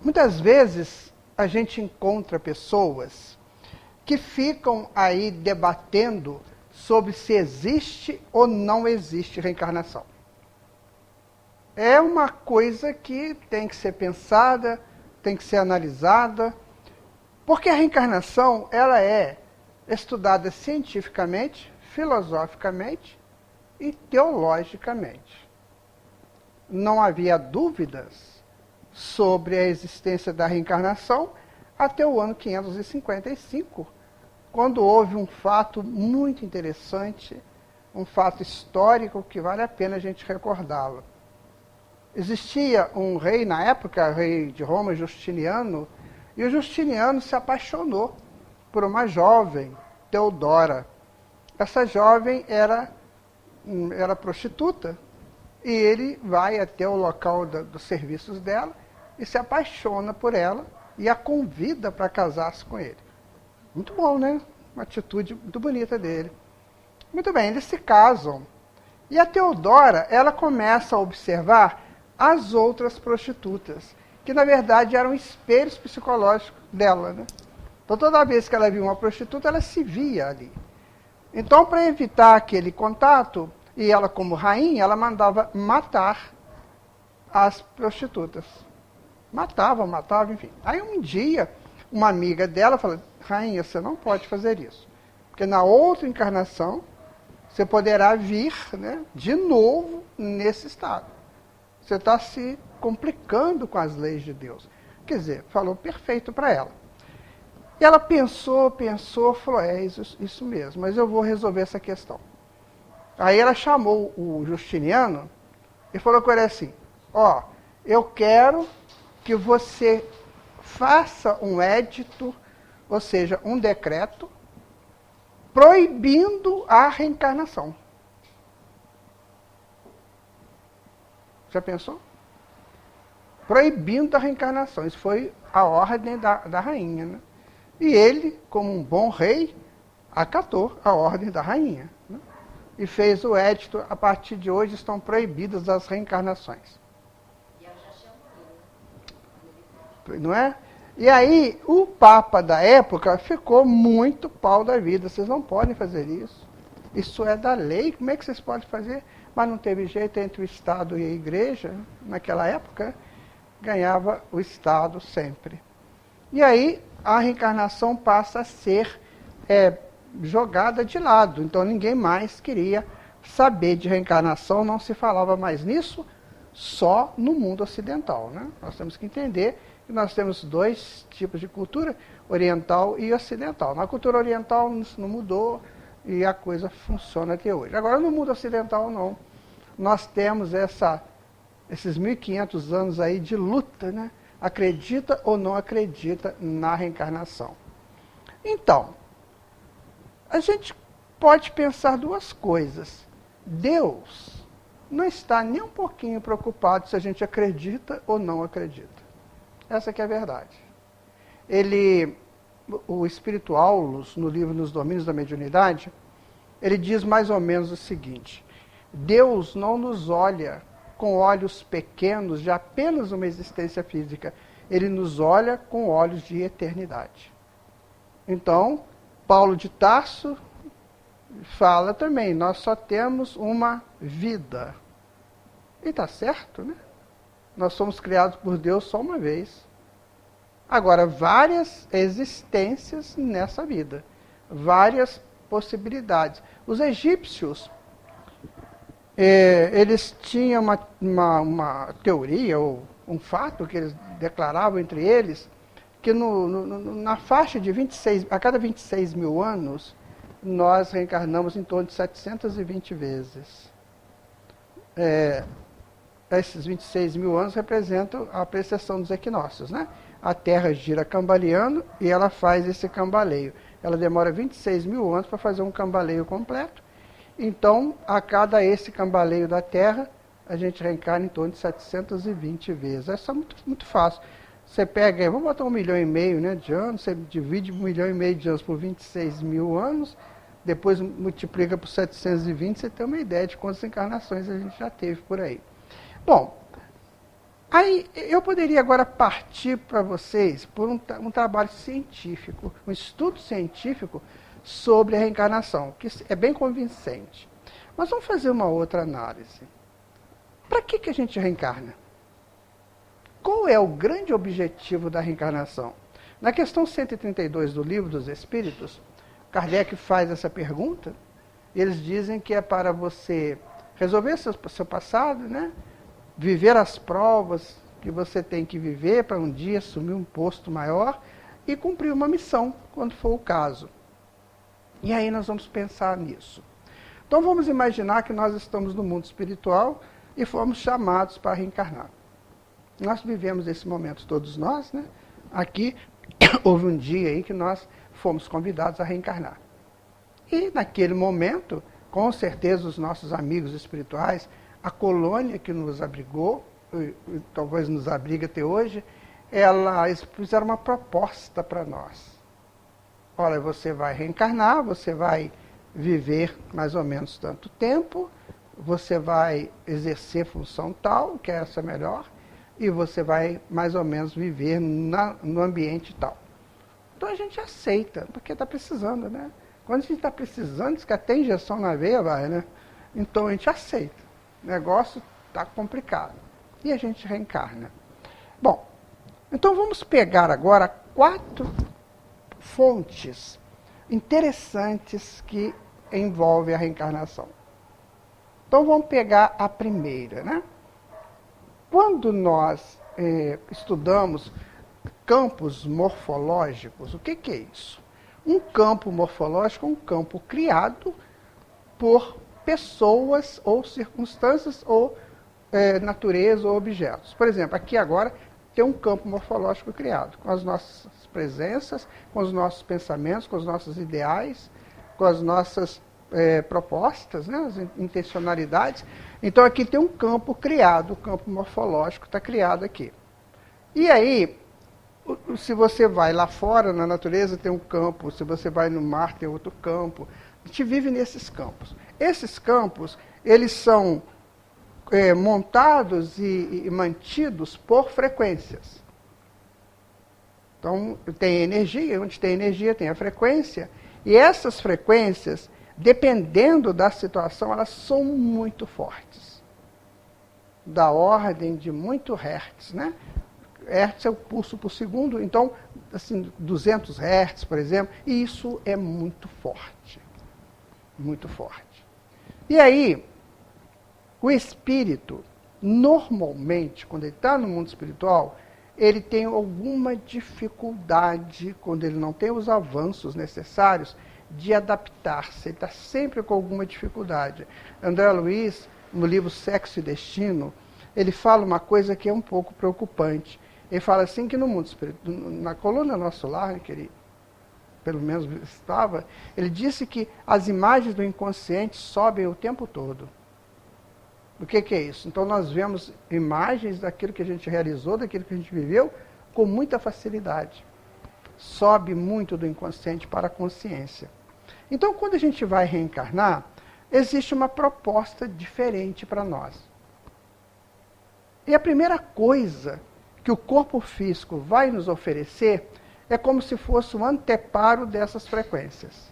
Muitas vezes a gente encontra pessoas que ficam aí debatendo sobre se existe ou não existe reencarnação. É uma coisa que tem que ser pensada, tem que ser analisada, porque a reencarnação ela é estudada cientificamente, filosoficamente e teologicamente. Não havia dúvidas sobre a existência da reencarnação até o ano 555, quando houve um fato muito interessante, um fato histórico que vale a pena a gente recordá-lo. Existia um rei na época, rei de Roma, Justiniano, e o Justiniano se apaixonou por uma jovem, Teodora. Essa jovem era prostituta, e ele vai até o local dos serviços dela e se apaixona por ela e a convida para casar-se com ele. Muito bom, né? Uma atitude muito bonita dele. Muito bem, eles se casam. E a Teodora, ela começa a observar as outras prostitutas, que na verdade eram espelhos psicológicos dela, né? Então toda vez que ela via uma prostituta, ela se via ali. Então, para evitar aquele contato, e ela como rainha, ela mandava matar as prostitutas. Matava, enfim. Aí um dia, uma amiga dela falou, rainha, você não pode fazer isso. Porque na outra encarnação, você poderá vir, né, de novo nesse estado. Você está se complicando com as leis de Deus. Quer dizer, falou perfeito para ela. E ela pensou, falou, isso mesmo, mas eu vou resolver essa questão. Aí ela chamou o Justiniano e falou com ele assim, eu quero que você faça um édito, ou seja, um decreto, proibindo a reencarnação. Já pensou? Proibindo a reencarnação. Isso foi a ordem da rainha, né? E ele, como um bom rei, acatou a ordem da rainha, né? E fez o édito, a partir de hoje estão proibidas as reencarnações. E ela já tinha morrido, né? Não é? E aí, o Papa da época ficou muito pau da vida. Vocês não podem fazer isso. Isso é da lei. Como é que vocês podem fazer? Mas não teve jeito entre o Estado e a Igreja. Naquela época, ganhava o Estado sempre. E aí, a reencarnação passa a ser jogada de lado. Então, ninguém mais queria saber de reencarnação. Não se falava mais nisso, só no mundo ocidental, né? Nós temos que entender que nós temos dois tipos de cultura, oriental e ocidental. Na cultura oriental isso não mudou e a coisa funciona até hoje. Agora, no mundo ocidental, não. Nós temos esses 1.500 anos aí de luta, né? Acredita ou não acredita na reencarnação. Então, a gente pode pensar duas coisas. Deus não está nem um pouquinho preocupado se a gente acredita ou não acredita. Essa que é a verdade. O Espírito Aulus, no livro Nos Domínios da Mediunidade, ele diz mais ou menos o seguinte: Deus não nos olha com olhos pequenos de apenas uma existência física. Ele nos olha com olhos de eternidade. Então, Paulo de Tarso fala também, nós só temos uma vida. E está certo, né? Nós somos criados por Deus só uma vez. Agora, várias existências nessa vida. Várias possibilidades. Os egípcios, eles tinham uma teoria, ou um fato que eles declaravam entre eles, que na faixa de 26, a cada 26 mil anos, nós reencarnamos em torno de 720 vezes. Esses 26 mil anos representam a precessão dos equinócios, né? A Terra gira cambaleando e ela faz esse cambaleio. Ela demora 26 mil anos para fazer um cambaleio completo. Então, a cada esse cambaleio da Terra, a gente reencarna em torno de 720 vezes. Isso é muito, muito fácil. Você pega, vamos botar 1,5 milhão, né, de anos, você divide 1,5 milhão de anos por 26 mil anos, depois multiplica por 720, você tem uma ideia de quantas encarnações a gente já teve por aí. Bom, Aí eu poderia agora partir para vocês por um trabalho científico, um estudo científico sobre a reencarnação, que é bem convincente. Mas vamos fazer uma outra análise. Para que a gente reencarna? Qual é o grande objetivo da reencarnação? Na questão 132 do Livro dos Espíritos, Kardec faz essa pergunta, e eles dizem que é para você resolver seu passado, né? Viver as provas que você tem que viver para um dia assumir um posto maior e cumprir uma missão, quando for o caso. E aí nós vamos pensar nisso. Então vamos imaginar que nós estamos no mundo espiritual e fomos chamados para reencarnar. Nós vivemos esse momento, todos nós, né? Aqui houve um dia aí que nós fomos convidados a reencarnar. E naquele momento, com certeza os nossos amigos espirituais, a colônia que nos abrigou, e talvez nos abriga até hoje, eles fizeram uma proposta para nós. Olha, você vai reencarnar, você vai viver mais ou menos tanto tempo, você vai exercer função tal, que é essa melhor, e você vai mais ou menos viver no ambiente tal. Então a gente aceita, porque está precisando, né? Quando a gente está precisando, diz que até injeção na veia vai, né? Então a gente aceita. O negócio está complicado. E a gente reencarna. Bom, então vamos pegar agora 4 fontes interessantes que envolvem a reencarnação. Então vamos pegar a primeira, né? Quando nós estudamos campos morfológicos, o que é isso? Um campo morfológico é um campo criado por pessoas ou circunstâncias ou natureza ou objetos. Por exemplo, aqui agora tem um campo morfológico criado, com as nossas presenças, com os nossos pensamentos, com os nossos ideais, com as nossas propostas, né, as intencionalidades. Então aqui tem um campo criado, o campo morfológico está criado aqui. E aí, se você vai lá fora, na natureza tem um campo, se você vai no mar tem outro campo. A gente vive nesses campos. Esses campos, eles são montados e mantidos por frequências. Então, tem energia, onde tem energia tem a frequência, e essas frequências, dependendo da situação, elas são muito fortes. Da ordem de muito hertz, né? Hertz é o pulso por segundo, então, assim, 200 hertz, por exemplo, e isso é muito forte. Muito forte. E aí, o espírito, normalmente, quando ele está no mundo espiritual, ele tem alguma dificuldade, quando ele não tem os avanços necessários, de adaptar-se. Ele está sempre com alguma dificuldade. André Luiz, no livro Sexo e Destino, ele fala uma coisa que é um pouco preocupante. Ele fala assim que no mundo espiritual, na coluna Nosso Lar, que ele pelo menos estava, ele disse que as imagens do inconsciente sobem o tempo todo. O que é isso? Então nós vemos imagens daquilo que a gente realizou, daquilo que a gente viveu, com muita facilidade. Sobe muito do inconsciente para a consciência. Então quando a gente vai reencarnar, existe uma proposta diferente para nós. E a primeira coisa que o corpo físico vai nos oferecer é como se fosse um anteparo dessas frequências.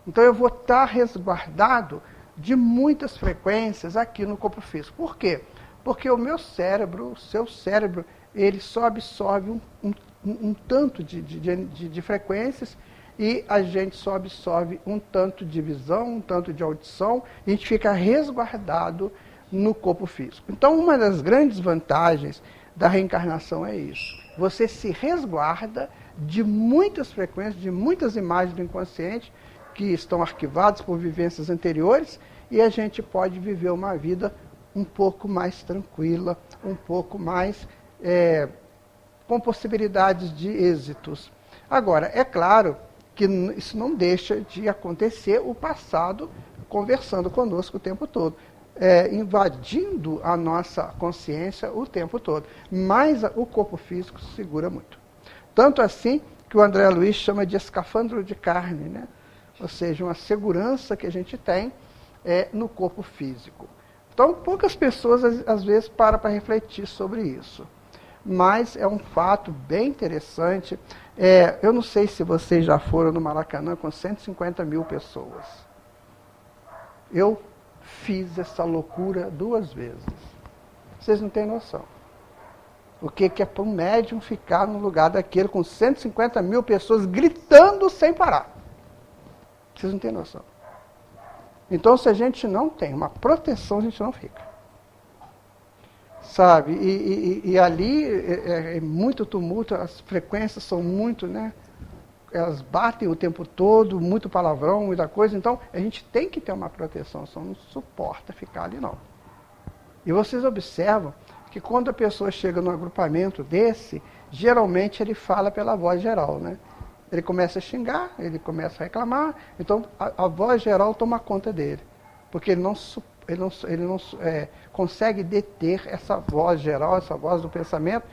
Então eu vou estar resguardado de muitas frequências aqui no corpo físico. Por quê? Porque o meu cérebro, o seu cérebro, ele só absorve um tanto de frequências e a gente só absorve um tanto de visão, um tanto de audição, e a gente fica resguardado no corpo físico. Então, uma das grandes vantagens da reencarnação é isso. Você se resguarda de muitas frequências, de muitas imagens do inconsciente que estão arquivadas por vivências anteriores, e a gente pode viver uma vida um pouco mais tranquila, um pouco mais com possibilidades de êxitos. Agora, é claro que isso não deixa de acontecer o passado conversando conosco o tempo todo. Invadindo a nossa consciência o tempo todo. Mas o corpo físico se segura muito. Tanto assim que o André Luiz chama de escafandro de carne, né? Ou seja, uma segurança que a gente tem no corpo físico. Então, poucas pessoas, às vezes, param para refletir sobre isso. Mas é um fato bem interessante. Eu não sei se vocês já foram no Maracanã com 150 mil pessoas. Eu fiz essa loucura 2 vezes. Vocês não têm noção. O que é para um médium ficar no lugar daquele com 150 mil pessoas gritando sem parar? Vocês não têm noção. Então, se a gente não tem uma proteção, a gente não fica. Sabe? E ali é muito tumulto, as frequências são muito, né? Elas batem o tempo todo, muito palavrão, muita coisa. Então, a gente tem que ter uma proteção, só não suporta ficar ali, não. E vocês observam que quando a pessoa chega num agrupamento desse, geralmente ele fala pela voz geral, né? Ele começa a xingar, ele começa a reclamar, então a voz geral toma conta dele, porque ele não consegue deter essa voz geral, essa voz do pensamento,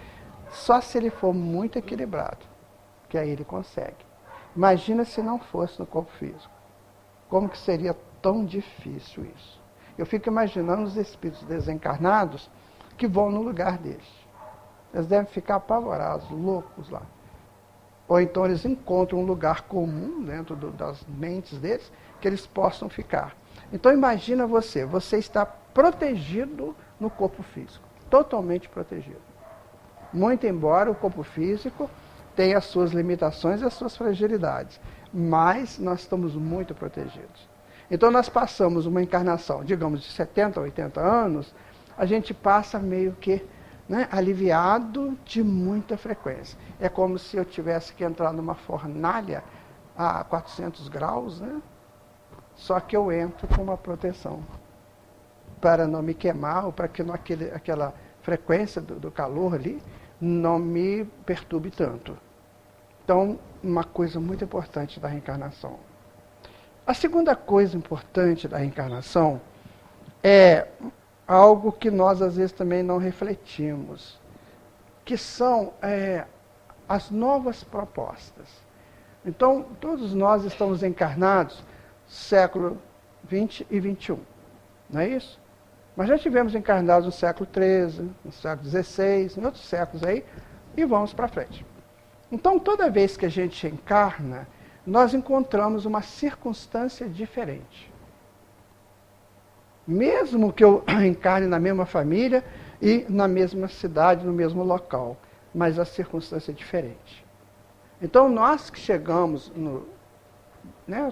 só se ele for muito equilibrado, que aí ele consegue. Imagina se não fosse no corpo físico. Como que seria tão difícil isso? Eu fico imaginando os espíritos desencarnados que vão no lugar deles. Eles devem ficar apavorados, loucos lá. Ou então eles encontram um lugar comum dentro das mentes deles que eles possam ficar. Então imagina você está protegido no corpo físico, totalmente protegido. Muito embora o corpo físico tenha as suas limitações e as suas fragilidades, mas nós estamos muito protegidos. Então nós passamos uma encarnação, digamos, de 70 a 80 anos, a gente passa meio que, né, aliviado de muita frequência. É como se eu tivesse que entrar numa fornalha a 400 graus, né? Só que eu entro com uma proteção para não me queimar ou para que aquela frequência do calor ali não me perturbe tanto. Então, uma coisa muito importante da reencarnação. A segunda coisa importante da reencarnação é algo que nós às vezes também não refletimos, que são as novas propostas. Então, todos nós estamos encarnados século XX e XXI, não é isso? Mas já tivemos encarnados no século XIII, no século XVI, em outros séculos aí, e vamos para frente. Então, toda vez que a gente encarna, nós encontramos uma circunstância diferente. Mesmo que eu encarne na mesma família e na mesma cidade, no mesmo local, mas a circunstância é diferente. Então, nós que chegamos,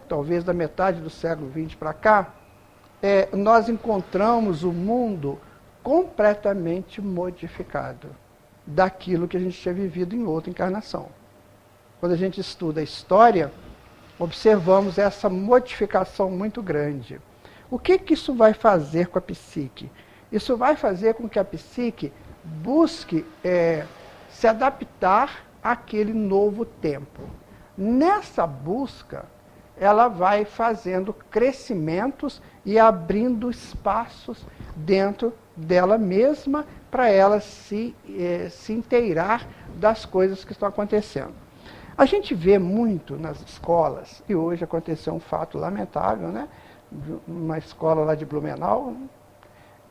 talvez da metade do século XX para cá, nós encontramos o mundo completamente modificado daquilo que a gente tinha vivido em outra encarnação. Quando a gente estuda a história, observamos essa modificação muito grande. O que isso vai fazer com a psique? Isso vai fazer com que a psique busque se adaptar àquele novo tempo. Nessa busca, ela vai fazendo crescimentos e abrindo espaços dentro dela mesma para ela se inteirar das coisas que estão acontecendo. A gente vê muito nas escolas, e hoje aconteceu um fato lamentável, né? Uma escola lá de Blumenau.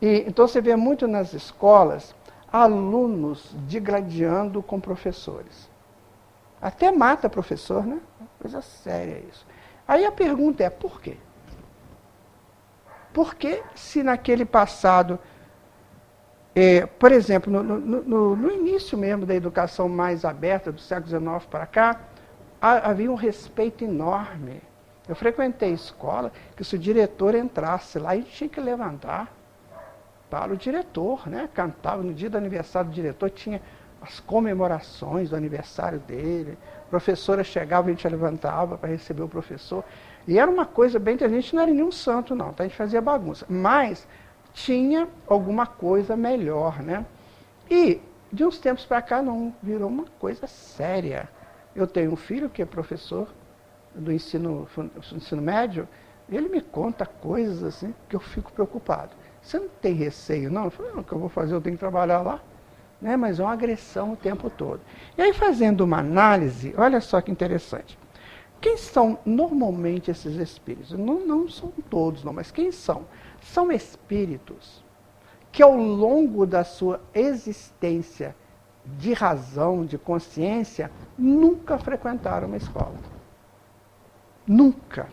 Então você vê muito nas escolas alunos digladiando com professores. Até mata professor, né? Coisa séria isso. Aí a pergunta é, por quê? Por que se naquele passado, por exemplo, no início mesmo da educação mais aberta, do século XIX para cá, havia um respeito enorme. Eu frequentei escola que se o diretor entrasse lá, a gente tinha que levantar para o diretor, né? Cantava no dia do aniversário do diretor, tinha as comemorações do aniversário dele, a professora chegava, a gente levantava para receber o professor, e era uma coisa bem, a gente não era nenhum santo não, tá? A gente fazia bagunça, mas tinha alguma coisa melhor, né? E de uns tempos para cá não, virou uma coisa séria. Eu tenho um filho que é professor do ensino médio, ele me conta coisas assim que eu fico preocupado. Você não tem receio, não? Eu falei, não, o que eu vou fazer? Eu tenho que trabalhar lá. Né? Mas é uma agressão o tempo todo. E aí, fazendo uma análise, olha só que interessante. Quem são normalmente esses espíritos? Não são todos, não, mas quem são? São espíritos que ao longo da sua existência de razão, de consciência, nunca frequentaram uma escola. Nunca.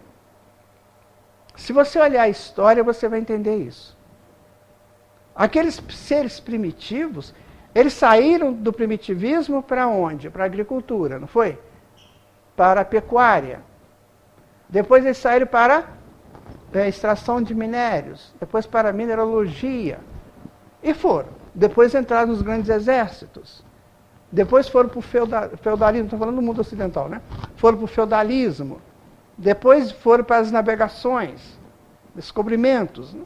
Se você olhar a história, você vai entender isso. Aqueles seres primitivos, eles saíram do primitivismo para onde? Para a agricultura, não foi? Para a pecuária. Depois eles saíram para a extração de minérios, depois para a mineralogia. E foram. Depois entraram nos grandes exércitos. Depois foram para o feudalismo, estou falando do mundo ocidental, né? Foram para o feudalismo. Depois foram para as navegações, descobrimentos. Né?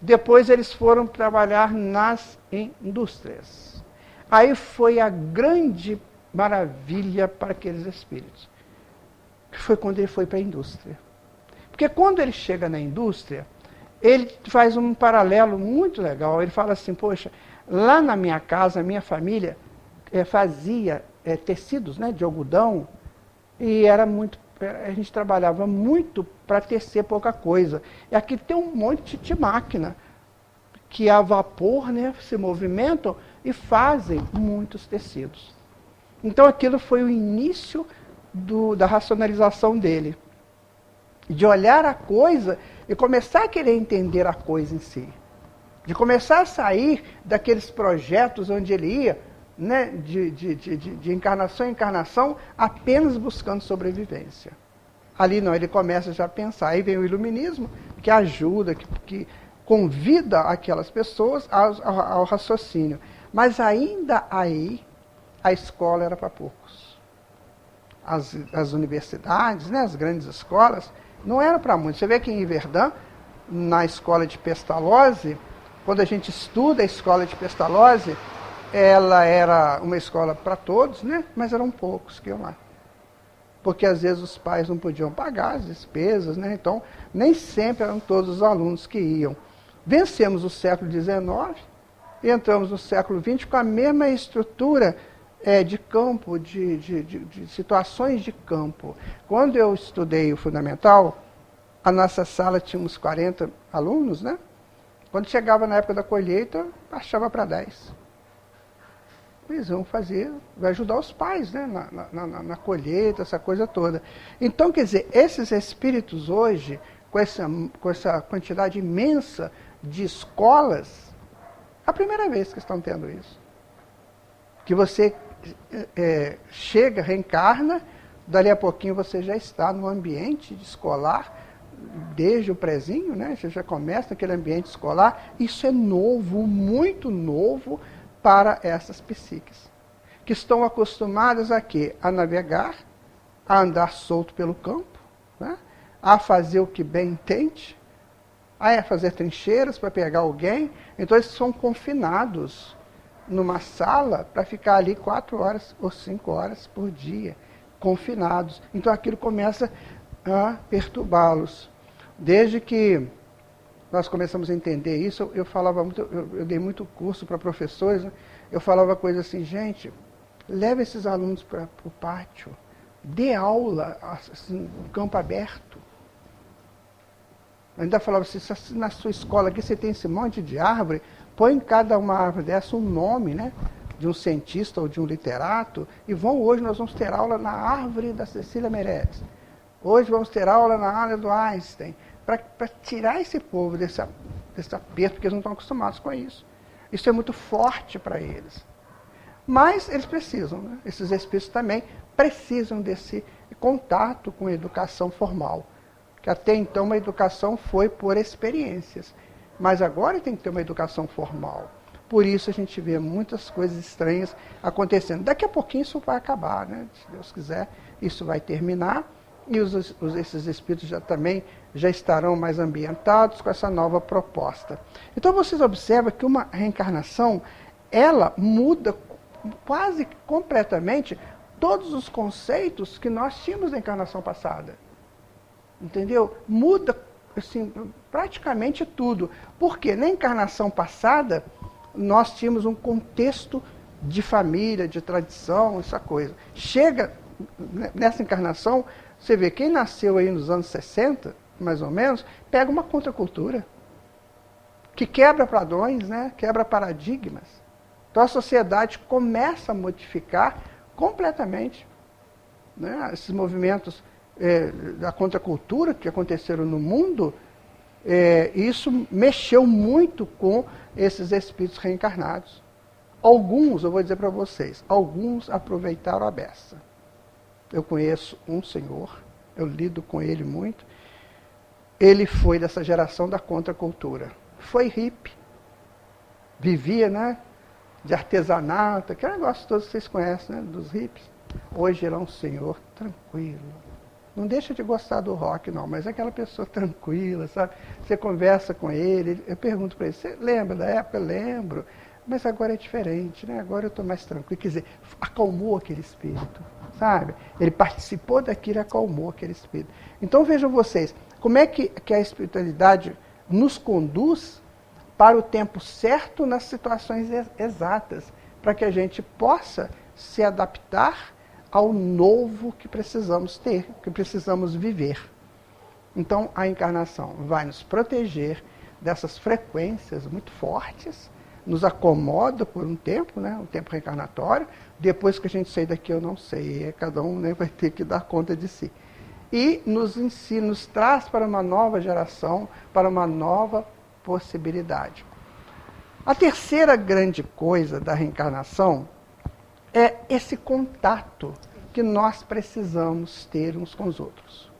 Depois eles foram trabalhar nas indústrias. Aí foi a grande maravilha para aqueles espíritos. Foi quando ele foi para a indústria. Porque quando ele chega na indústria, ele faz um paralelo muito legal. Ele fala assim, poxa, lá na minha casa, a minha família fazia tecidos, né, de algodão, e era muito, a gente trabalhava muito para tecer pouca coisa. E aqui tem um monte de máquina que a vapor, né, se movimentam e fazem muitos tecidos. Então aquilo foi o início da racionalização dele. De olhar a coisa e começar a querer entender a coisa em si. De começar a sair daqueles projetos onde ele ia, né, de encarnação em encarnação, apenas buscando sobrevivência. Ali não, ele começa já a pensar. Aí vem o iluminismo, que ajuda, que convida aquelas pessoas ao raciocínio. Mas ainda aí, a escola era para poucos. As universidades, né, as grandes escolas, não era para muitos. Você vê que em Verdun, na escola de Pestalozzi, quando a gente estuda a escola de Pestalozzi, ela era uma escola para todos, né? Mas eram poucos que iam lá. Porque às vezes os pais não podiam pagar as despesas, né? Então nem sempre eram todos os alunos que iam. Vencemos o século XIX e entramos no século XX com a mesma estrutura de campo, de situações de campo. Quando eu estudei o fundamental, a nossa sala tinha uns 40 alunos, né? Quando chegava na época da colheita, baixava para 10. Eles vão fazer, vai ajudar os pais, né? na colheita, essa coisa toda. Então, quer dizer, esses espíritos hoje, com essa quantidade imensa de escolas, é a primeira vez que estão tendo isso. Que você chega, reencarna, dali a pouquinho você já está no ambiente escolar, desde o prezinho, né? Você já começa naquele ambiente escolar. Isso é novo, muito novo para essas psiques, que estão acostumadas a quê? A navegar, a andar solto pelo campo, né? A fazer o que bem entende, a fazer trincheiras para pegar alguém. Então eles são confinados numa sala para ficar ali 4 horas ou 5 horas por dia, confinados. Então aquilo começa a perturbá-los. Desde que nós começamos a entender isso, eu falava muito, eu dei muito curso para professores, né? Eu falava coisa assim, gente, leve esses alunos para o pátio, dê aula assim, no campo aberto. Eu ainda falava assim, se na sua escola aqui você tem esse monte de árvore, põe em cada uma árvore dessa um nome, né, de um cientista ou de um literato, e hoje nós vamos ter aula na árvore da Cecília Meirelles. Hoje vamos ter aula na árvore do Einstein, para tirar esse povo desse aperto, porque eles não estão acostumados com isso. Isso é muito forte para eles. Mas eles precisam, né? Esses espíritos também precisam desse contato com a educação formal. Que até então uma educação foi por experiências. Mas agora tem que ter uma educação formal. Por isso a gente vê muitas coisas estranhas acontecendo. Daqui a pouquinho isso vai acabar, né? Se Deus quiser, isso vai terminar. E esses espíritos já estarão mais ambientados com essa nova proposta. Então vocês observam que uma reencarnação, ela muda quase completamente todos os conceitos que nós tínhamos na encarnação passada. Entendeu? Muda assim, praticamente tudo. Porque na encarnação passada, nós tínhamos um contexto de família, de tradição, essa coisa. Chega nessa encarnação, você vê, quem nasceu aí nos anos 60, mais ou menos, pega uma contracultura. que quebra padrões, né? Quebra paradigmas. Então a sociedade começa a modificar completamente, né? Esses movimentos da contracultura que aconteceram no mundo, isso mexeu muito com esses espíritos reencarnados. Alguns, eu vou dizer para vocês, alguns aproveitaram a beça. Eu conheço um senhor, eu lido com ele muito. Ele foi dessa geração da contracultura. Foi hippie. Vivia, né, de artesanato, aquele negócio todo que vocês conhecem, né, dos hippies. Hoje ele é um senhor tranquilo. Não deixa de gostar do rock, não, mas é aquela pessoa tranquila, sabe? Você conversa com ele, eu pergunto para ele, você lembra da época? Eu lembro. Mas agora é diferente, né? Agora eu estou mais tranquilo. Quer dizer, acalmou aquele espírito, sabe? Ele participou daquilo e acalmou aquele espírito. Então vejam vocês, como é que a espiritualidade nos conduz para o tempo certo nas situações exatas, para que a gente possa se adaptar ao novo que precisamos ter, que precisamos viver. Então a encarnação vai nos proteger dessas frequências muito fortes, nos acomoda por um tempo, né, um tempo reencarnatório. Depois que a gente sair daqui, eu não sei, cada um, né, vai ter que dar conta de si. E nos ensina, nos traz para uma nova geração, para uma nova possibilidade. A terceira grande coisa da reencarnação é esse contato que nós precisamos ter uns com os outros.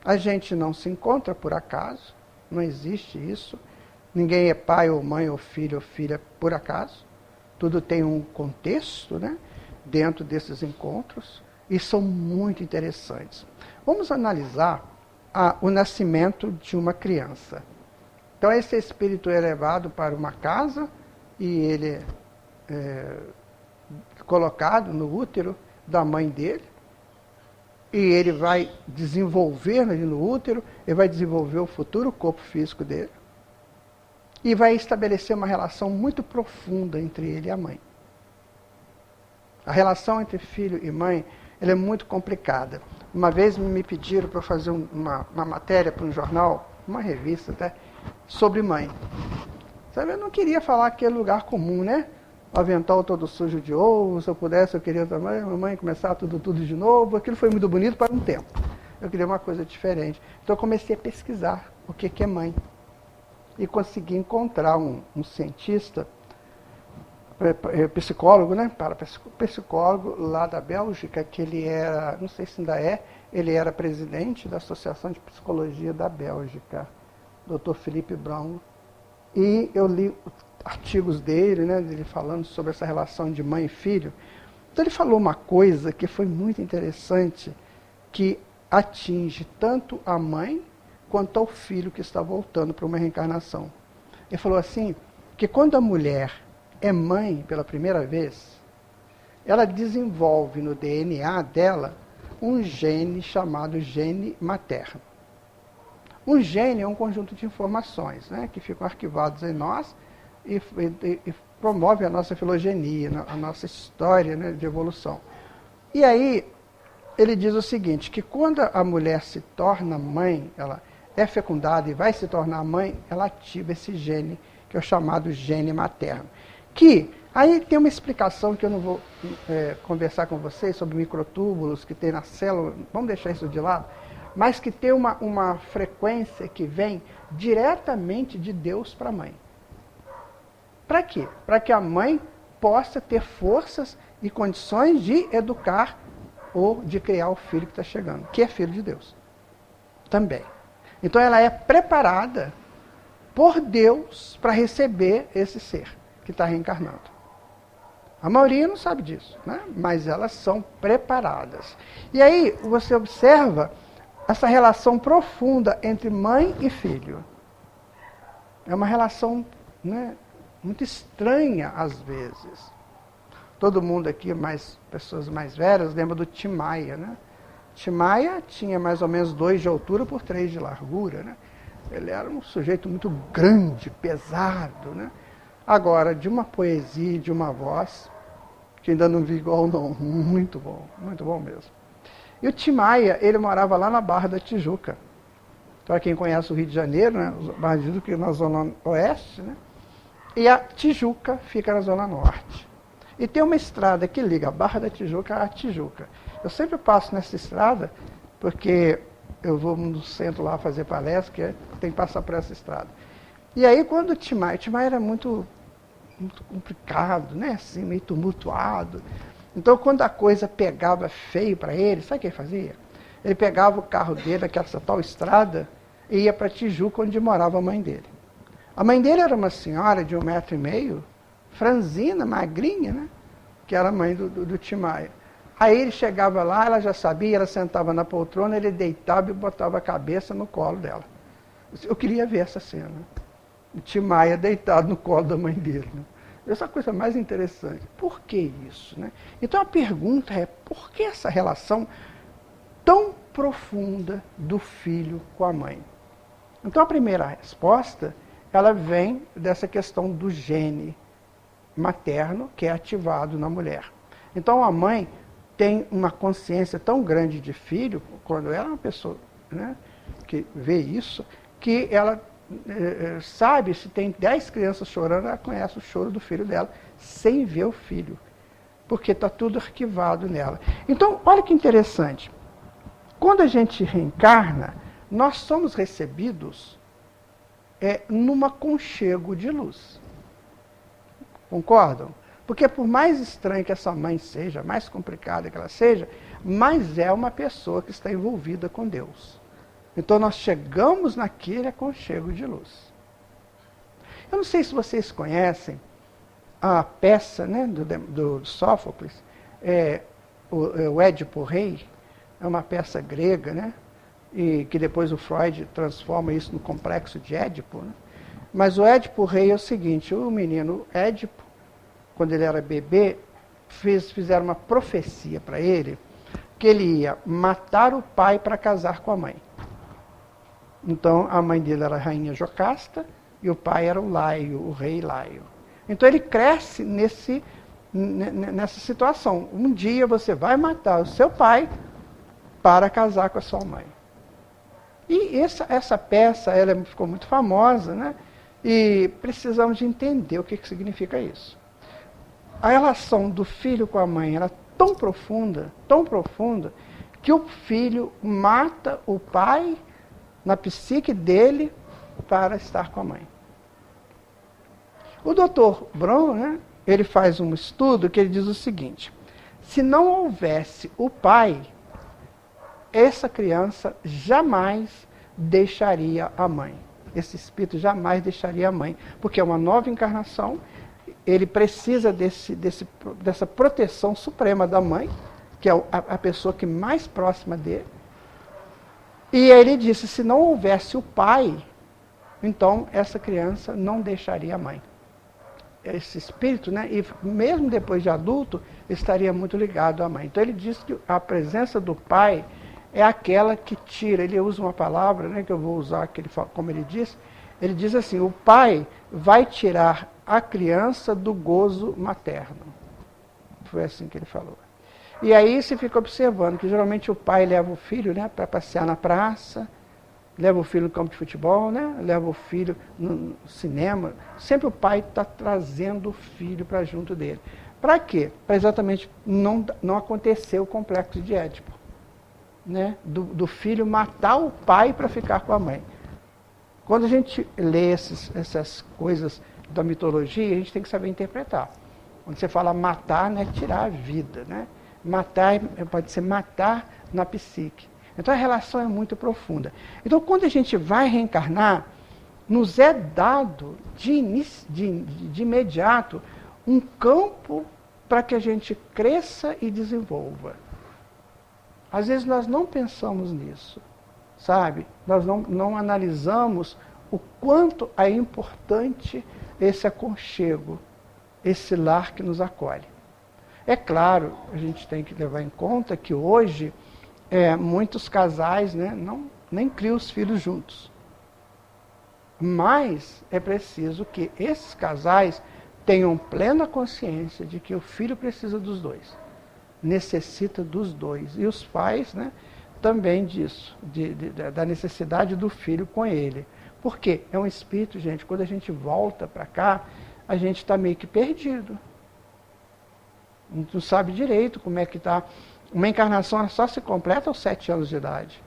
A gente não se encontra por acaso, não existe isso. Ninguém é pai ou mãe ou filho ou filha por acaso. Tudo tem um contexto, né, dentro desses encontros e são muito interessantes. Vamos analisar o nascimento de uma criança. Então esse espírito é levado para uma casa e ele é colocado no útero da mãe dele e ele vai desenvolver ali no útero, ele vai desenvolver o futuro corpo físico dele. E vai estabelecer uma relação muito profunda entre ele e a mãe. A relação entre filho e mãe, ela é muito complicada. Uma vez me pediram para fazer uma matéria para um jornal, uma revista até, sobre mãe. Sabe, eu não queria falar aquele lugar comum, né? O avental todo sujo de ovo, se eu pudesse, eu queria também, mamãe começar tudo de novo. Aquilo foi muito bonito para um tempo. Eu queria uma coisa diferente. Então eu comecei a pesquisar o que é mãe. E consegui encontrar um cientista, psicólogo, né, psicólogo lá da Bélgica, que ele era, não sei se ainda é, ele era presidente da Associação de Psicologia da Bélgica, Dr. Philippe Braun. E eu li artigos dele, né, dele falando sobre essa relação de mãe e filho. Então ele falou uma coisa que foi muito interessante, que atinge tanto a mãe quanto ao filho que está voltando para uma reencarnação. Ele falou assim, que quando a mulher é mãe pela primeira vez, ela desenvolve no DNA dela um gene chamado gene materno. Um gene é um conjunto de informações, né, que ficam arquivados em nós e promove a nossa filogenia, a nossa história, né, de evolução. E aí, ele diz o seguinte, que quando a mulher se torna mãe, ela é fecundada e vai se tornar mãe, ela ativa esse gene, que é o chamado gene materno. Que, aí tem uma explicação que eu não vou conversar com vocês sobre microtúbulos que tem na célula, vamos deixar isso de lado, mas que tem uma frequência que vem diretamente de Deus para a mãe. Para quê? Para que a mãe possa ter forças e condições de educar ou de criar o filho que está chegando, que é filho de Deus. Também. Então ela é preparada por Deus para receber esse ser que está reencarnando. A maioria não sabe disso, né? Mas elas são preparadas. E aí você observa essa relação profunda entre mãe e filho. É uma relação, né, muito estranha às vezes. Todo mundo aqui, pessoas mais velhas, lembra do Tim Maia, né? Tim Maia tinha mais ou menos 2 de altura por 3 de largura, né? Ele era um sujeito muito grande, pesado, né? Agora, de uma poesia e de uma voz, que ainda não vi igual não, muito bom mesmo. E o Tim Maia, ele morava lá na Barra da Tijuca. para quem conhece o Rio de Janeiro, né, mais do que na zona oeste, né, e a Tijuca fica na zona norte. E tem uma estrada que liga a Barra da Tijuca à Tijuca. Eu sempre passo nessa estrada, porque eu vou no centro lá fazer palestra, que tem que passar por essa estrada. E aí, quando o Timaya era muito complicado, né? Assim, meio tumultuado. Então, quando a coisa pegava feio para ele, sabe o que ele fazia? Ele pegava o carro dele, aquela tal estrada, e ia para Tijuca, onde morava a mãe dele. A mãe dele era uma senhora de 1,5 metro, franzina, magrinha, né? Que era a mãe do Timaya. Aí ele chegava lá, ela já sabia, ela sentava na poltrona, ele deitava e botava a cabeça no colo dela. Eu queria ver essa cena. O Timaya deitado no colo da mãe dele. Né? Essa é a coisa mais interessante. Por que isso? Né? Então a pergunta é, por que essa relação tão profunda do filho com a mãe? Então a primeira resposta, ela vem dessa questão do gene materno que é ativado na mulher. Então a mãe tem uma consciência tão grande de filho, quando ela é uma pessoa, né, que vê isso, que ela sabe, se tem 10 crianças chorando, ela conhece o choro do filho dela, sem ver o filho, porque está tudo arquivado nela. Então, olha que interessante. Quando a gente reencarna, nós somos recebidos num aconchego de luz. Concordam? Porque por mais estranha que essa mãe seja, mais complicada que ela seja, mas é uma pessoa que está envolvida com Deus. Então nós chegamos naquele aconchego de luz. Eu não sei se vocês conhecem a peça, né, do Sófocles, o Édipo Rei, é uma peça grega, né, e que depois o Freud transforma isso no complexo de Édipo. Né? Mas o Édipo Rei é o seguinte, o menino Édipo, quando ele era bebê, fizeram uma profecia para ele, que ele ia matar o pai para casar com a mãe. Então, a mãe dele era a rainha Jocasta, e o pai era o Laio, o rei Laio. Então, ele cresce nessa situação. Um dia você vai matar o seu pai para casar com a sua mãe. E essa peça, ela ficou muito famosa, né? E precisamos de entender o que significa isso. A relação do filho com a mãe era tão profunda, que o filho mata o pai na psique dele para estar com a mãe. O Dr. Brown, né, ele faz um estudo que ele diz o seguinte, se não houvesse o pai, essa criança jamais deixaria a mãe. Esse espírito jamais deixaria a mãe, porque é uma nova encarnação, ele precisa dessa proteção suprema da mãe, que é a pessoa que mais próxima dele. E ele disse, se não houvesse o pai, então essa criança não deixaria a mãe. Esse espírito, né, e mesmo depois de adulto, estaria muito ligado à mãe. Então ele diz que a presença do pai é aquela que tira, ele usa uma palavra, né, que eu vou usar, como ele diz assim, o pai vai tirar a criança do gozo materno. Foi assim que ele falou. E aí você fica observando que geralmente o pai leva o filho, né, para passear na praça, leva o filho no campo de futebol, né, leva o filho no cinema. Sempre o pai está trazendo o filho para junto dele. Para quê? Para exatamente não acontecer o complexo de Édipo. Né, do filho matar o pai para ficar com a mãe. Quando a gente lê essas coisas da mitologia, a gente tem que saber interpretar. Quando você fala matar, não é tirar a vida, né? Matar pode ser matar na psique. Então a relação é muito profunda. Então quando a gente vai reencarnar, nos é dado de imediato um campo para que a gente cresça e desenvolva. Às vezes nós não pensamos nisso, sabe? Nós não analisamos o quanto é importante esse aconchego, esse lar que nos acolhe. É claro, a gente tem que levar em conta que hoje muitos casais, né, nem criam os filhos juntos. Mas é preciso que esses casais tenham plena consciência de que o filho precisa dos dois. Necessita dos dois. E os pais, né, também disso, da necessidade do filho com ele. Por quê? É um espírito, gente, quando a gente volta para cá, a gente está meio que perdido. Não sabe direito como é que está. Uma encarnação só se completa aos 7 anos de idade.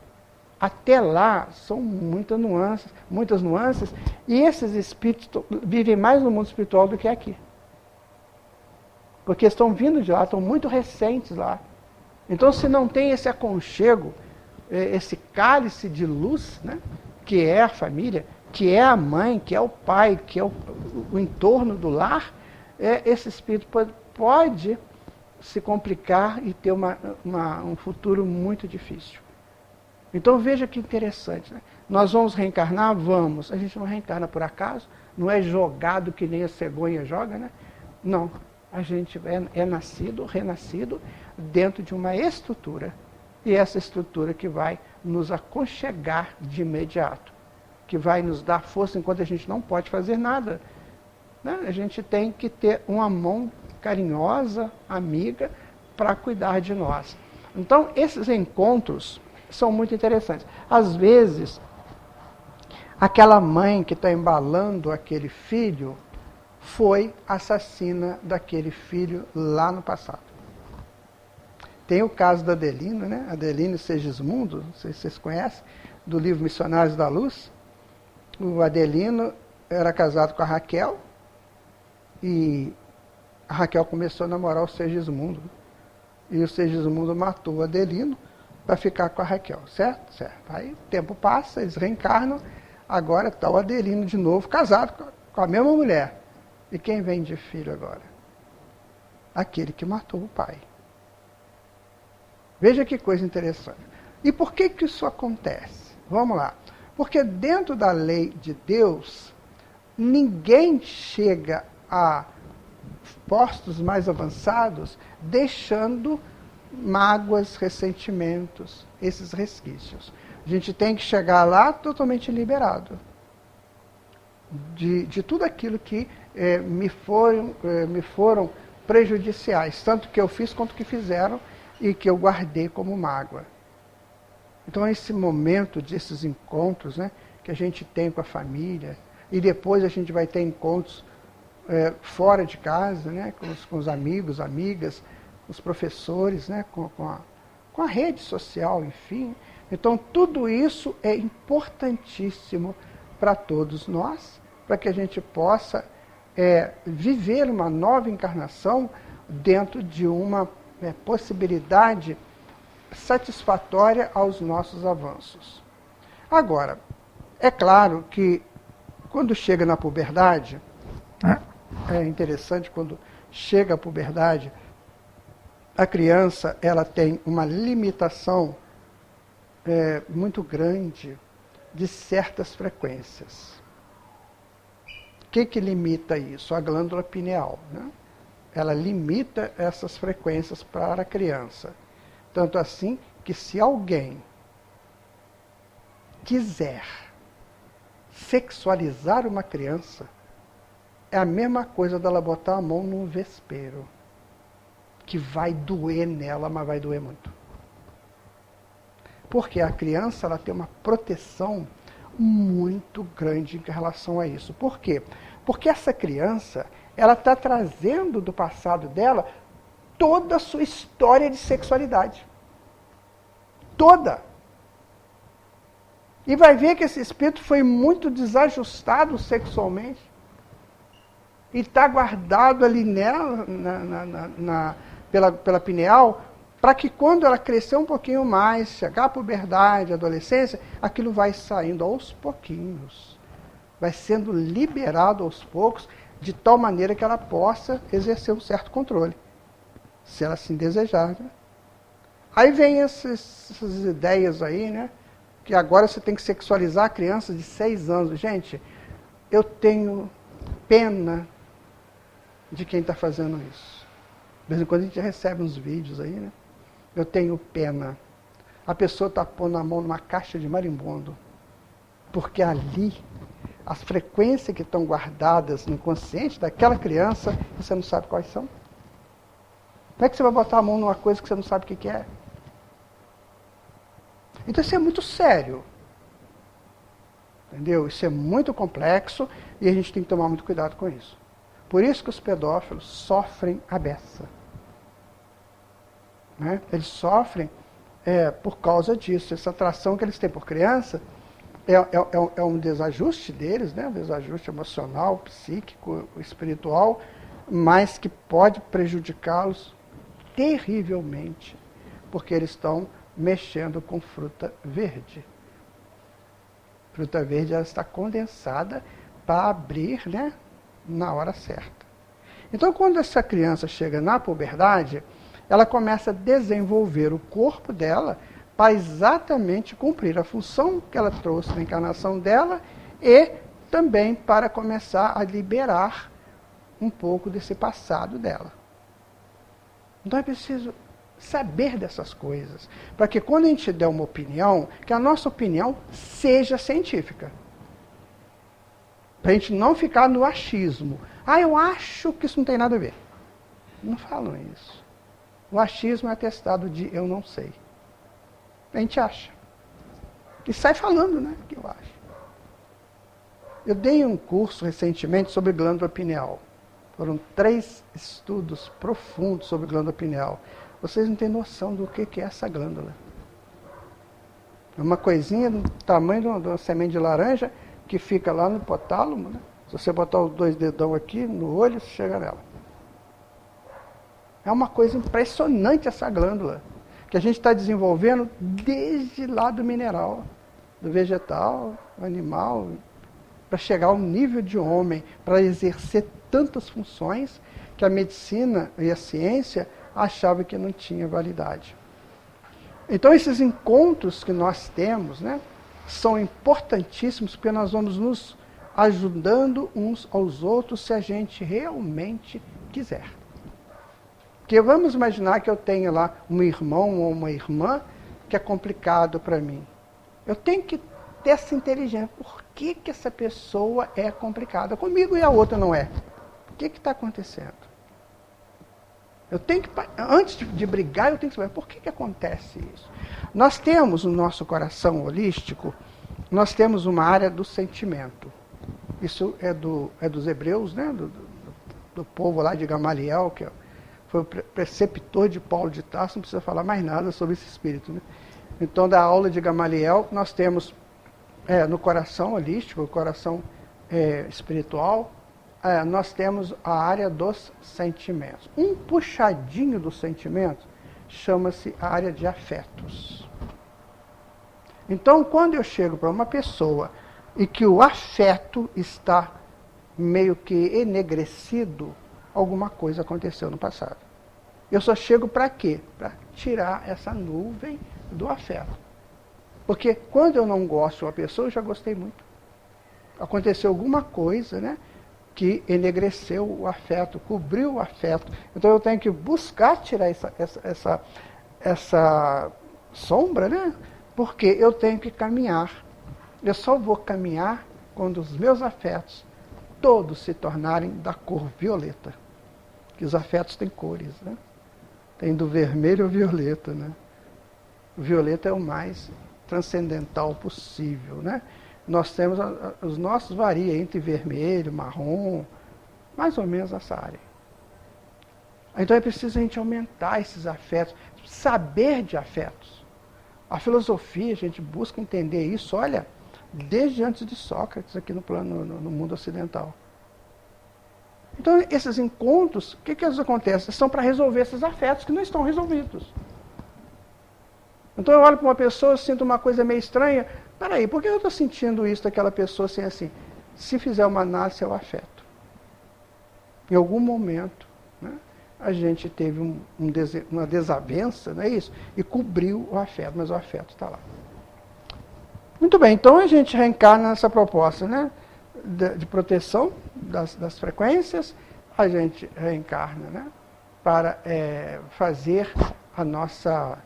Até lá, são muitas nuances, e esses espíritos vivem mais no mundo espiritual do que aqui. Porque estão vindo de lá, estão muito recentes lá. Então, se não tem esse aconchego, esse cálice de luz, né, que é a família, que é a mãe, que é o pai, que é o entorno do lar, esse espírito pode se complicar e ter um futuro muito difícil. Então veja que interessante, né? Nós vamos reencarnar? Vamos. A gente não reencarna por acaso, não é jogado que nem a cegonha joga, né? Não. A gente é nascido, renascido, dentro de uma estrutura. E essa estrutura que vai nos aconchegar de imediato, que vai nos dar força enquanto a gente não pode fazer nada, né? A gente tem que ter uma mão carinhosa, amiga, para cuidar de nós. Então, esses encontros são muito interessantes. Às vezes, aquela mãe que está embalando aquele filho foi assassina daquele filho lá no passado. Tem o caso da Adelino, né? Adelino Segismundo, não sei se vocês conhecem, do livro Missionários da Luz. O Adelino era casado com a Raquel e a Raquel começou a namorar o Segismundo. E o Segismundo matou o Adelino para ficar com a Raquel, certo? Certo. Aí o tempo passa, eles reencarnam, agora está o Adelino de novo, casado com a mesma mulher. E quem vem de filho agora? Aquele que matou o pai. Veja que coisa interessante. E por que isso acontece? Vamos lá. Porque dentro da lei de Deus, ninguém chega a postos mais avançados deixando mágoas, ressentimentos, esses resquícios. A gente tem que chegar lá totalmente liberado de tudo aquilo que me foram prejudiciais, tanto que eu fiz quanto que fizeram e que eu guardei como mágoa. Então, esse momento desses encontros, né, que a gente tem com a família, e depois a gente vai ter encontros fora de casa, né, com os amigos, amigas, os professores, né, com a rede social, enfim. Então, tudo isso é importantíssimo para todos nós, para que a gente possa viver uma nova encarnação dentro de uma possibilidade satisfatória aos nossos avanços. Agora, é claro que quando chega na puberdade, é interessante, quando chega a puberdade, a criança ela tem uma limitação muito grande de certas frequências. O que limita isso? A glândula pineal, né? Ela limita essas frequências para a criança. Tanto assim que se alguém quiser sexualizar uma criança, é a mesma coisa dela botar a mão num vespeiro, que vai doer nela, mas vai doer muito. Porque a criança ela tem uma proteção muito grande em relação a isso. Por quê? Porque essa criança ela está trazendo do passado dela toda a sua história de sexualidade. Toda. E vai ver que esse espírito foi muito desajustado sexualmente. E está guardado ali nela, pela pineal, para que quando ela crescer um pouquinho mais, chegar à puberdade, à adolescência, aquilo vai saindo aos pouquinhos. Vai sendo liberado aos poucos, de tal maneira que ela possa exercer um certo controle, se ela assim desejar. Né? Aí vem essas ideias aí, né? Que agora você tem que sexualizar a criança de 6 anos. Gente, eu tenho pena de quem está fazendo isso. De vez em quando a gente recebe uns vídeos aí, né? Eu tenho pena. A pessoa está pondo a mão numa caixa de marimbondo, porque ali as frequências que estão guardadas no inconsciente daquela criança, você não sabe quais são. Como é que você vai botar a mão numa coisa que você não sabe o que é? Então isso é muito sério. Entendeu? Isso é muito complexo e a gente tem que tomar muito cuidado com isso. Por isso que os pedófilos sofrem a beça. Né? Eles sofrem por causa disso. Essa atração que eles têm por criança é um desajuste deles, né? Um desajuste emocional, psíquico, espiritual, mas que pode prejudicá-los terrivelmente, porque eles estão mexendo com fruta verde. Fruta verde ela está condensada para abrir, né, na hora certa. Então, quando essa criança chega na puberdade, ela começa a desenvolver o corpo dela para exatamente cumprir a função que ela trouxe na encarnação dela e também para começar a liberar um pouco desse passado dela. Então é preciso saber dessas coisas, para que quando a gente der uma opinião, que a nossa opinião seja científica. Para a gente não ficar no achismo. Eu acho que isso não tem nada a ver. Não falam isso. O achismo é atestado de eu não sei. A gente acha. E sai falando, né, que eu acho. Eu dei um curso recentemente sobre glândula pineal. Foram 3 estudos profundos sobre glândula pineal. Vocês não têm noção do que é essa glândula. É uma coisinha do tamanho de uma semente de laranja que fica lá no hipotálamo, né? Se você botar os 2 dedão aqui no olho, você chega nela. É uma coisa impressionante essa glândula, que a gente está desenvolvendo desde lá do mineral, do vegetal, do animal, para chegar ao nível de homem, para exercer tantas funções que a medicina e a ciência achavam que não tinha validade. Então esses encontros que nós temos, né, são importantíssimos, porque nós vamos nos ajudando uns aos outros se a gente realmente quiser. Porque vamos imaginar que eu tenho lá um irmão ou uma irmã que é complicado para mim. Eu tenho que ter essa inteligência. Por que essa pessoa é complicada comigo e a outra não é? O que está acontecendo? Eu tenho que, antes de brigar, eu tenho que saber por que acontece isso. Nós temos no nosso coração holístico, nós temos uma área do sentimento. Isso é dos hebreus, né? do povo lá de Gamaliel, que foi o preceptor de Paulo de Tarso, não precisa falar mais nada sobre esse espírito. Né? Então, da aula de Gamaliel, nós temos no coração holístico, o coração espiritual, nós temos a área dos sentimentos. Um puxadinho dos sentimentos chama-se a área de afetos. Então, quando eu chego para uma pessoa e que o afeto está meio que enegrecido, alguma coisa aconteceu no passado. Eu só chego para quê? Para tirar essa nuvem do afeto. Porque quando eu não gosto de uma pessoa, eu já gostei muito. Aconteceu alguma coisa, né, que enegreceu o afeto, cobriu o afeto. Então eu tenho que buscar tirar essa sombra, né? Porque eu tenho que caminhar. Eu só vou caminhar quando os meus afetos todos se tornarem da cor violeta. Que os afetos têm cores, né? Tem do vermelho ao violeta, né? O violeta é o mais transcendental possível, né? Nós temos, os nossos variam entre vermelho, marrom, mais ou menos essa área. Então é preciso a gente aumentar esses afetos, saber de afetos. A filosofia, a gente busca entender isso, olha, desde antes de Sócrates, aqui no mundo ocidental. Então esses encontros, o que eles acontecem? São para resolver esses afetos que não estão resolvidos. Então eu olho para uma pessoa, sinto uma coisa meio estranha. Peraí, por que eu estou sentindo isso daquela pessoa assim? Se fizer uma análise, é o afeto. Em algum momento, né, a gente teve uma desavença, não é isso? E cobriu o afeto, mas o afeto está lá. Muito bem, então a gente reencarna nessa proposta, né, de proteção das frequências, a gente reencarna, né, para fazer a nossa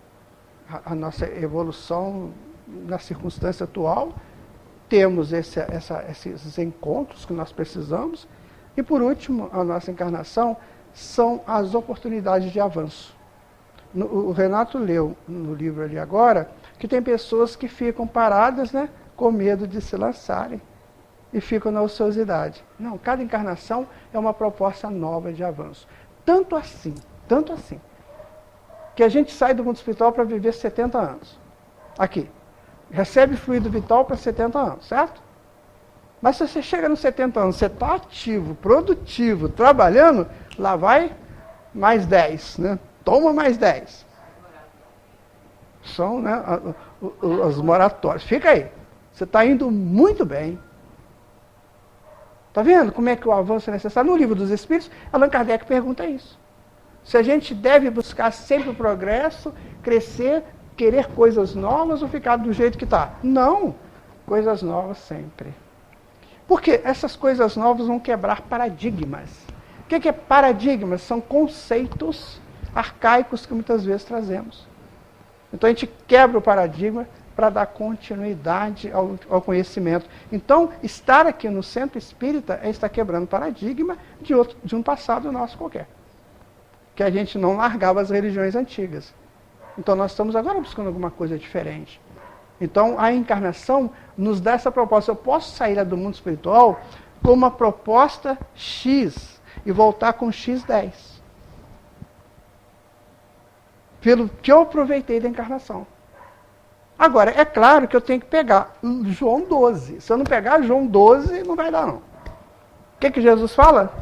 evolução na circunstância atual. Temos esses encontros que nós precisamos. E, por último, a nossa encarnação são as oportunidades de avanço. O Renato leu no livro ali agora que tem pessoas que ficam paradas, né, com medo de se lançarem e ficam na ociosidade. Não, cada encarnação é uma proposta nova de avanço. Tanto assim, que a gente sai do mundo espiritual para viver 70 anos. Aqui. Recebe fluido vital para 70 anos, certo? Mas se você chega nos 70 anos, você está ativo, produtivo, trabalhando, lá vai mais 10, né? Toma mais 10. São, né, as moratórias. Fica aí. Você está indo muito bem. Está vendo como é que o avanço é necessário? No Livro dos Espíritos, Allan Kardec pergunta isso. Se a gente deve buscar sempre o progresso, crescer, querer coisas novas ou ficar do jeito que está? Não. Coisas novas sempre. Porque essas coisas novas vão quebrar paradigmas. O que é paradigmas? São conceitos arcaicos que muitas vezes trazemos. Então a gente quebra o paradigma para dar continuidade ao conhecimento. Então, estar aqui no Centro Espírita é estar quebrando paradigma de um passado nosso qualquer. Que a gente não largava as religiões antigas. Então nós estamos agora buscando alguma coisa diferente. Então a encarnação nos dá essa proposta. Eu posso sair do mundo espiritual com uma proposta X e voltar com X10. Pelo que eu aproveitei da encarnação. Agora, é claro que eu tenho que pegar João 12. Se eu não pegar João 12, não vai dar não. O que Jesus fala?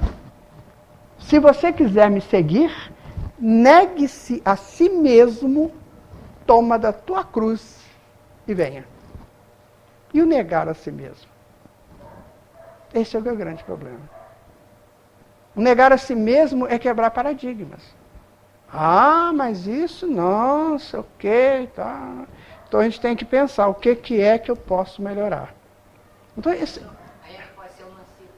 Se você quiser me seguir, negue-se a si mesmo, toma da tua cruz e venha. E o negar a si mesmo? Esse é o meu grande problema. O negar a si mesmo é quebrar paradigmas. Ah, mas isso não sei o que, tá. Então a gente tem que pensar o que é que eu posso melhorar. Então esse... Aí não pode ser um mancebo.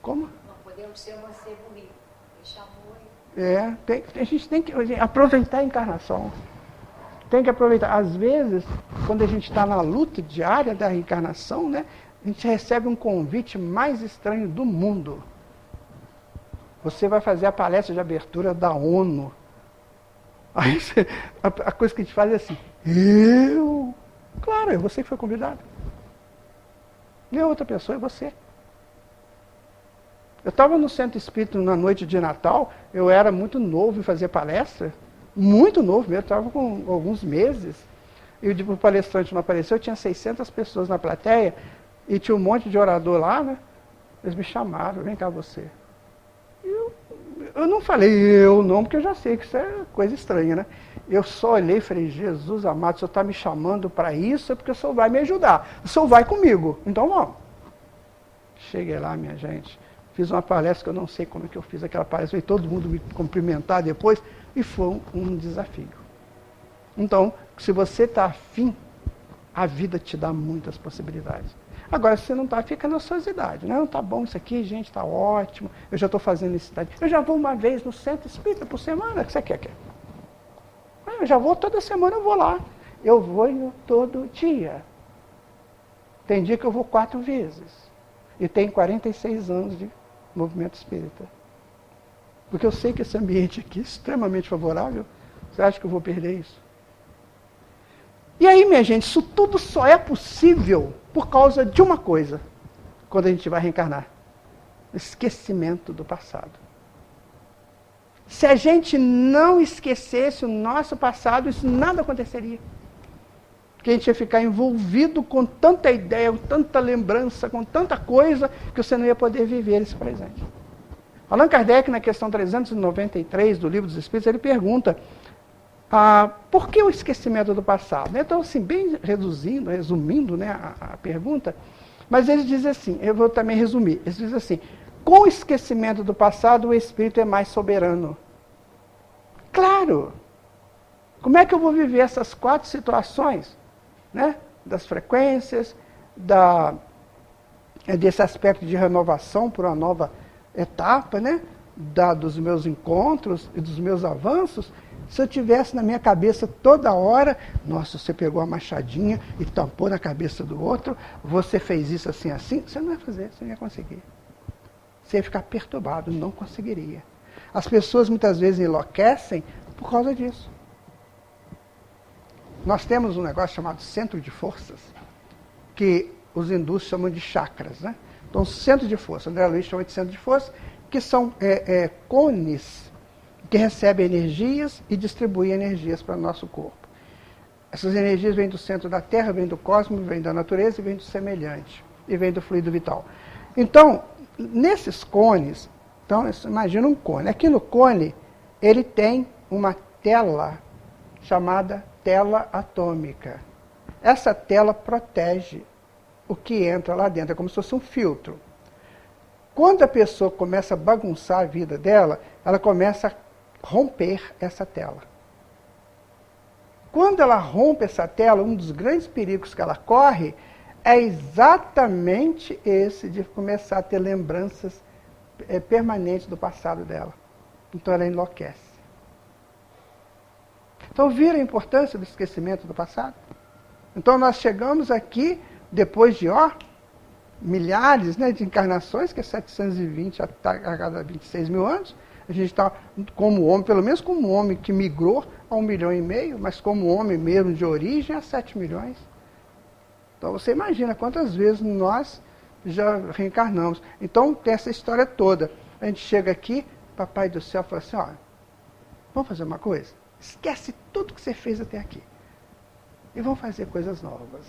Como? Não podemos ser um mancebo rico. Ele chamou a gente tem que aproveitar a encarnação. Tem que aproveitar. Às vezes, quando a gente está na luta diária da reencarnação, né, a gente recebe um convite mais estranho do mundo. Você vai fazer a palestra de abertura da ONU. Aí a coisa que a gente faz é assim, eu? Claro, é você que foi convidado. Nem outra pessoa, é você. Eu estava no Centro Espírita na noite de Natal, eu era muito novo em fazer palestra, muito novo mesmo, estava com alguns meses, e o palestrante não apareceu, tinha 600 pessoas na plateia, e tinha um monte de orador lá, né? Eles me chamaram, vem cá você. Eu não falei eu não, porque eu já sei que isso é coisa estranha, né? Eu só olhei e falei, Jesus amado, o senhor está me chamando para isso, é porque o senhor vai me ajudar. O senhor vai comigo, então vamos. Cheguei lá, minha gente, fiz uma palestra que eu não sei como é que eu fiz aquela palestra, veio todo mundo me cumprimentar depois, e foi um desafio. Então, se você está afim, a vida te dá muitas possibilidades. Agora, se você não está, fica na ociosidade. Não, tá bom isso aqui, gente, está ótimo, eu já estou fazendo isso. Eu já vou uma vez no Centro Espírita por semana, o que você quer? Eu já vou toda semana, eu vou lá. Eu vou todo dia. Tem dia que eu vou 4 vezes. E tenho 46 anos de movimento espírita. Porque eu sei que esse ambiente aqui é extremamente favorável. Você acha que eu vou perder isso? E aí, minha gente, isso tudo só é possível por causa de uma coisa, quando a gente vai reencarnar. Esquecimento do passado. Se a gente não esquecesse o nosso passado, isso nada aconteceria. Porque a gente ia ficar envolvido com tanta ideia, com tanta lembrança, com tanta coisa, que você não ia poder viver esse presente. Allan Kardec, na questão 393 do Livro dos Espíritos, ele pergunta, por que o esquecimento do passado? Então, assim, bem resumindo, né, a pergunta, mas eles dizem assim, eu vou também resumir, eles dizem assim, com o esquecimento do passado, o espírito é mais soberano. Claro! Como é que eu vou viver essas 4 situações? Né? Das frequências, desse aspecto de renovação por uma nova etapa, né? Dos meus encontros e dos meus avanços, se eu tivesse na minha cabeça toda hora, nossa, você pegou a machadinha e tampou na cabeça do outro, você fez isso assim, assim, você não ia fazer, você não ia conseguir. Você ia ficar perturbado, não conseguiria. As pessoas muitas vezes enlouquecem por causa disso. nós temos um negócio chamado centro de forças, que os hindus chamam de chakras, né? Então, centro de força, André Luiz chama de centro de força, que são cones que recebem energias e distribuem energias para o nosso corpo. Essas energias vêm do centro da Terra, vêm do cosmos, vêm da natureza e vêm do semelhante, e vêm do fluido vital. Então, nesses cones, então, imagina um cone. Aqui no cone, ele tem uma tela chamada tela atômica. Essa tela protege o que entra lá dentro, é como se fosse um filtro. Quando a pessoa começa a bagunçar a vida dela, ela começa a romper essa tela. Quando ela rompe essa tela, um dos grandes perigos que ela corre é exatamente esse de começar a ter lembranças permanentes do passado dela. Então ela enlouquece. Então vira a importância do esquecimento do passado. Então nós chegamos aqui, depois de milhares, né, de encarnações, que é 720 a cada 26 mil anos, a gente está como homem, pelo menos como homem que migrou a 1,5 milhão, mas como homem mesmo de origem a 7 milhões. Então você imagina quantas vezes nós já reencarnamos. Então tem essa história toda. A gente chega aqui, Papai do Céu fala assim, olha, vamos fazer uma coisa? Esquece tudo que você fez até aqui. E vamos fazer coisas novas.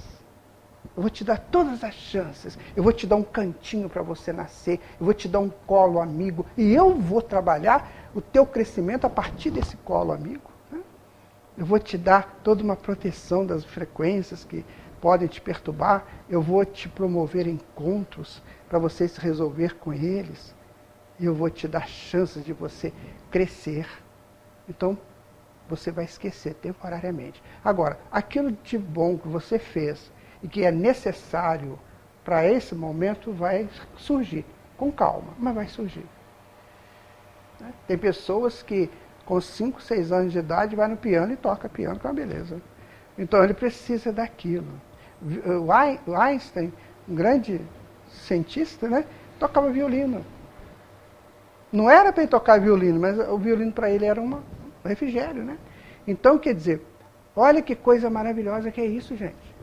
Eu vou te dar todas as chances. Eu vou te dar um cantinho para você nascer. Eu vou te dar um colo amigo. E eu vou trabalhar o teu crescimento a partir desse colo amigo. Né? Eu vou te dar toda uma proteção das frequências que podem te perturbar. Eu vou te promover encontros para você se resolver com eles. E eu vou te dar chances de você crescer. Então, você vai esquecer temporariamente. Agora, aquilo de bom que você fez e que é necessário para esse momento vai surgir. Com calma, mas vai surgir. Né? Tem pessoas que com 5, 6 anos de idade vai no piano e toca piano com uma beleza. Então ele precisa daquilo. O Einstein, um grande cientista, né, tocava violino. Não era para ele tocar violino, mas o violino para ele era um refrigério, né? Então, quer dizer, olha que coisa maravilhosa que é isso, gente.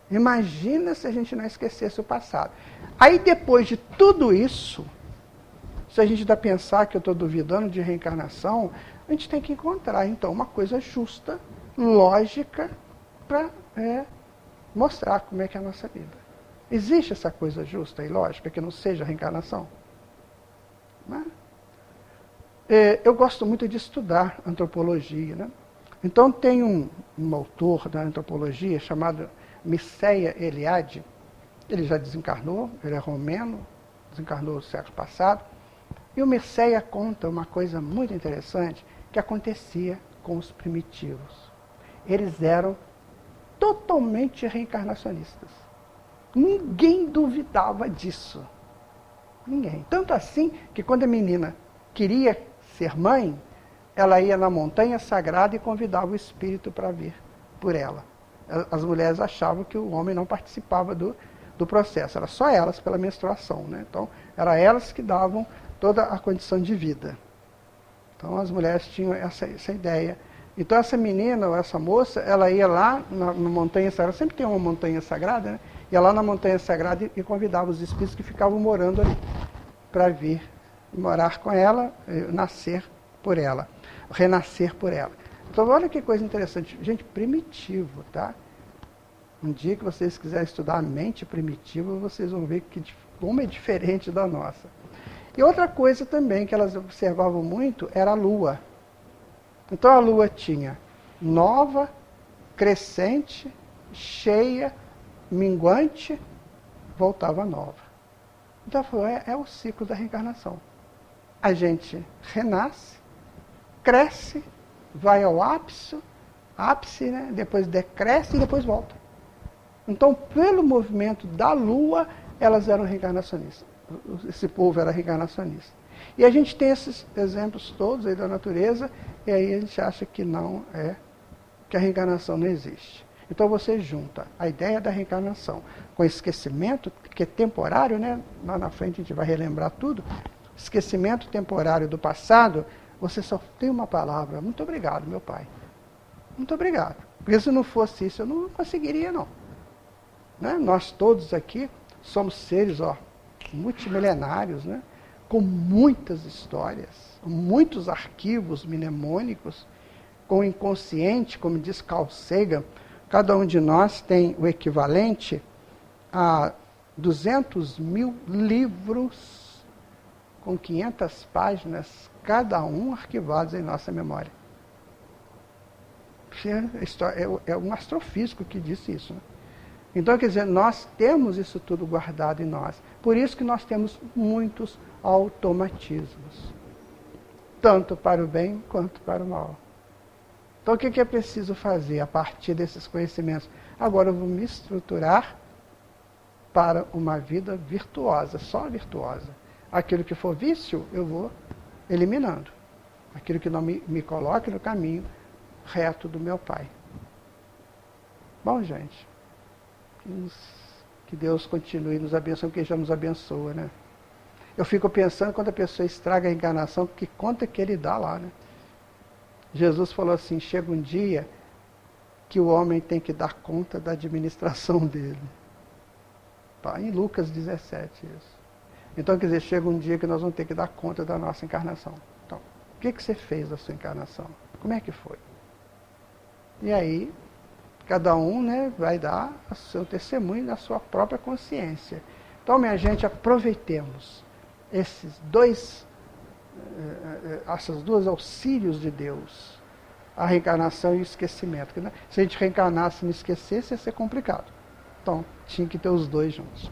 Imagina se a gente não esquecesse o passado. Aí, depois de tudo isso, se a gente ainda pensar que eu estou duvidando de reencarnação, a gente tem que encontrar, então, uma coisa justa, lógica, para mostrar como é que é a nossa vida. Existe essa coisa justa e lógica que não seja reencarnação? Não é? Eu gosto muito de estudar antropologia, né? Então tem um autor da antropologia chamado Mircea Eliade. Ele já desencarnou, ele é romeno, desencarnou no século passado. E o Mircea conta uma coisa muito interessante que acontecia com os primitivos. Eles eram totalmente reencarnacionistas. Ninguém duvidava disso. Ninguém. Tanto assim que quando a menina queria ser mãe, ela ia na montanha sagrada e convidava o espírito para vir por ela. As mulheres achavam que o homem não participava do processo, era só elas pela menstruação, né? Então, eram elas que davam toda a condição de vida. Então, as mulheres tinham essa ideia. Então, essa menina ou essa moça, ela ia lá na montanha sagrada, sempre tem uma montanha sagrada, né? Ia lá na montanha sagrada e convidava os espíritos que ficavam morando ali para vir morar com ela, nascer por ela, renascer por ela. Então, olha que coisa interessante. Gente, primitivo, tá? Um dia que vocês quiserem estudar a mente primitiva, vocês vão ver como é diferente da nossa. E outra coisa também que elas observavam muito era a lua. Então, a lua tinha nova, crescente, cheia, minguante, voltava nova. Então, é o ciclo da reencarnação. A gente renasce, cresce, vai ao ápice, né? Depois decresce e depois volta. Então, pelo movimento da Lua, elas eram reencarnacionistas. Esse povo era reencarnacionista. E a gente tem esses exemplos todos aí da natureza, e aí a gente acha que não que a reencarnação não existe. Então você junta a ideia da reencarnação com esquecimento, que é temporário, né? Lá na frente a gente vai relembrar tudo. Esquecimento temporário do passado, você só tem uma palavra. Muito obrigado, meu pai. Muito obrigado. Porque se não fosse isso, eu não conseguiria, não. Né? Nós todos aqui somos seres multimilenários, né? Com muitas histórias, muitos arquivos mnemônicos, com o inconsciente, como diz Carl Sagan, cada um de nós tem o equivalente a 200 mil livros com 500 páginas, cada um arquivados em nossa memória. É um astrofísico que disse isso. Né? Então, quer dizer, nós temos isso tudo guardado em nós. Por isso que nós temos muitos automatismos. Tanto para o bem quanto para o mal. Então, o que é preciso fazer a partir desses conhecimentos? Agora eu vou me estruturar para uma vida virtuosa, só virtuosa. Aquilo que for vício, eu vou eliminando. Aquilo que não me coloque no caminho reto do meu Pai. Bom, gente, que Deus continue nos abençoando, porque já nos abençoa, né? Eu fico pensando, quando a pessoa estraga a encarnação, que conta que ele dá lá, né? Jesus falou assim, chega um dia que o homem tem que dar conta da administração dele. Tá? Em Lucas 17, isso. Então, quer dizer, chega um dia que nós vamos ter que dar conta da nossa encarnação. Então, o que você fez da sua encarnação? Como é que foi? E aí, cada um, né, vai dar o seu testemunho na sua própria consciência. Então, minha gente, aproveitemos esses dois auxílios de Deus, a reencarnação e o esquecimento. Porque, né, se a gente reencarnasse e não esquecesse, ia ser complicado. Então, tinha que ter os dois juntos.